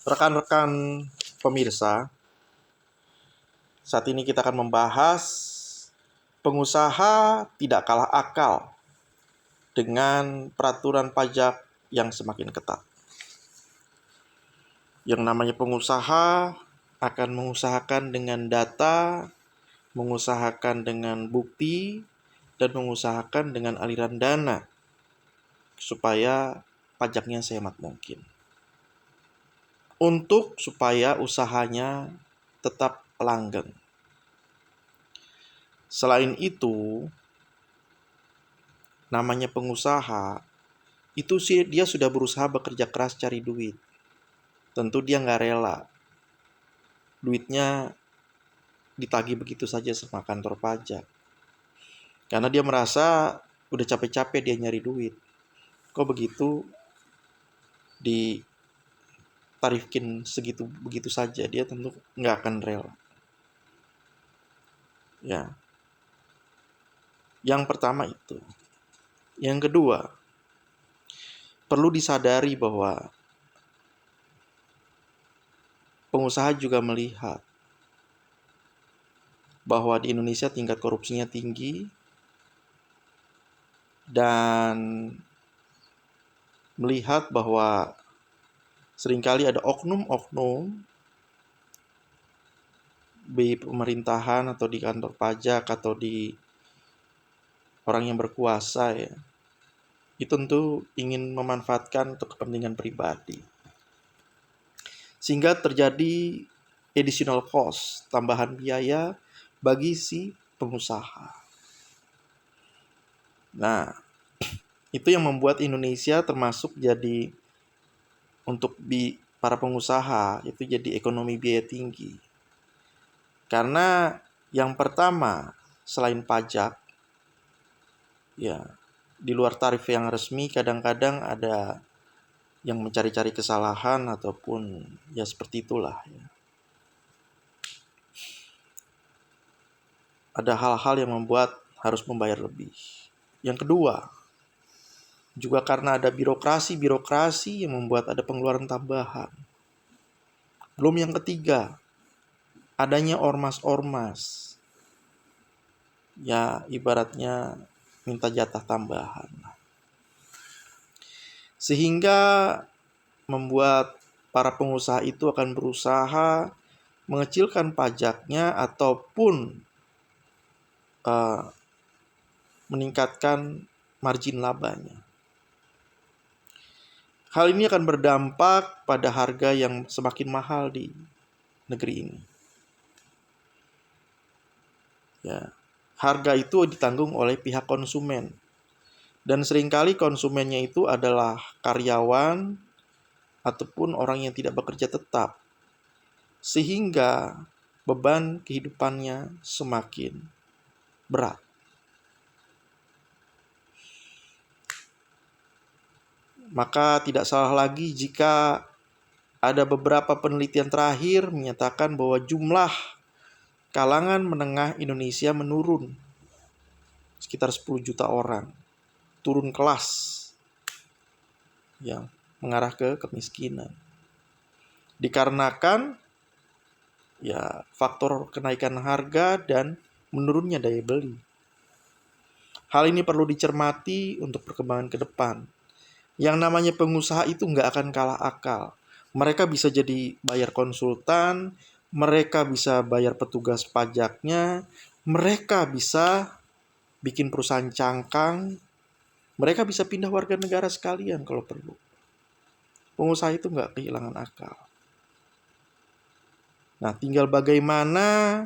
Rekan-rekan pemirsa, saat ini kita akan membahas pengusaha tidak kalah akal dengan peraturan pajak yang semakin ketat. Yang namanya pengusaha akan mengusahakan dengan data, mengusahakan dengan bukti, dan mengusahakan dengan aliran dana supaya pajaknya sehemat mungkin. Untuk supaya usahanya tetap langgeng. Selain itu, namanya pengusaha, itu sih dia sudah berusaha bekerja keras cari duit. Tentu dia nggak rela duitnya ditagih begitu saja sama kantor pajak. Karena dia merasa udah capek-capek dia nyari duit. Kok begitu ditarifkin segitu begitu saja, dia tentu nggak akan rela. Ya, yang pertama itu. Yang kedua, perlu disadari bahwa pengusaha juga melihat bahwa di Indonesia tingkat korupsinya tinggi dan melihat bahwa seringkali ada oknum-oknum di pemerintahan atau di kantor pajak atau di orang yang berkuasa ya, itu tentu ingin memanfaatkan untuk kepentingan pribadi. Sehingga terjadi additional cost, tambahan biaya bagi si pengusaha. Nah, itu yang membuat Indonesia termasuk jadi untuk para pengusaha itu jadi ekonomi biaya tinggi. Karena yang pertama, selain pajak, ya di luar tarif yang resmi kadang-kadang ada yang mencari-cari kesalahan ataupun ya seperti itulah ya. Ada hal-hal yang membuat harus membayar lebih. Yang kedua, juga karena ada birokrasi yang membuat ada pengeluaran tambahan. Belum yang ketiga, adanya ormas-ormas. Ya, ibaratnya minta jatah tambahan. Sehingga membuat para pengusaha itu akan berusaha mengecilkan pajaknya ataupun meningkatkan margin labanya. Hal ini akan berdampak pada harga yang semakin mahal di negeri ini. Ya, harga itu ditanggung oleh pihak konsumen. Dan seringkali konsumennya itu adalah karyawan ataupun orang yang tidak bekerja tetap. Sehingga beban kehidupannya semakin berat. Maka tidak salah lagi jika ada beberapa penelitian terakhir menyatakan bahwa jumlah kalangan menengah Indonesia menurun sekitar 10 juta orang, turun kelas yang mengarah ke kemiskinan. Dikarenakan ya faktor kenaikan harga dan menurunnya daya beli. Hal ini perlu dicermati untuk perkembangan ke depan. Yang namanya pengusaha itu nggak akan kalah akal. Mereka bisa jadi bayar konsultan, mereka bisa bayar petugas pajaknya, mereka bisa bikin perusahaan cangkang, mereka bisa pindah warga negara sekalian kalau perlu. Pengusaha itu nggak kehilangan akal. Nah, tinggal bagaimana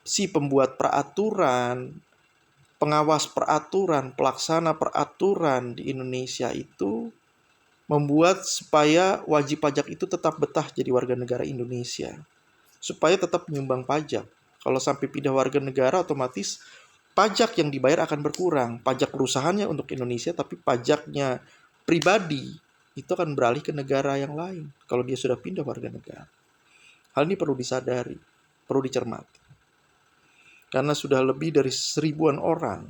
si pembuat peraturan, pengawas peraturan, pelaksana peraturan di Indonesia itu membuat supaya wajib pajak itu tetap betah jadi warga negara Indonesia. Supaya tetap menyumbang pajak. Kalau sampai pindah warga negara, otomatis pajak yang dibayar akan berkurang. Pajak perusahaannya untuk Indonesia, tapi pajaknya pribadi itu akan beralih ke negara yang lain kalau dia sudah pindah warga negara. Hal ini perlu disadari, perlu dicermati. Karena sudah lebih dari 1.000-an orang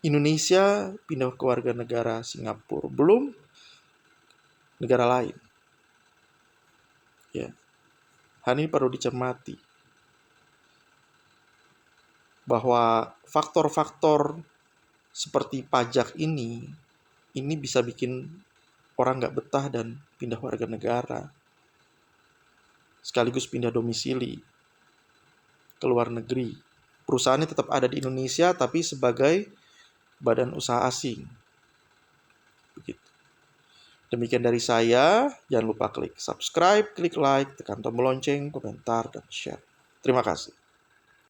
Indonesia pindah ke warga negara Singapura, belum negara lain. Ya, hal ini perlu dicermati bahwa faktor-faktor seperti pajak ini bisa bikin orang nggak betah dan pindah warga negara, sekaligus pindah domisili ke luar negeri. Perusahaannya tetap ada di Indonesia, tapi sebagai badan usaha asing. Begitu. Demikian dari saya. Jangan lupa klik subscribe, klik like, tekan tombol lonceng, komentar, dan share. Terima kasih.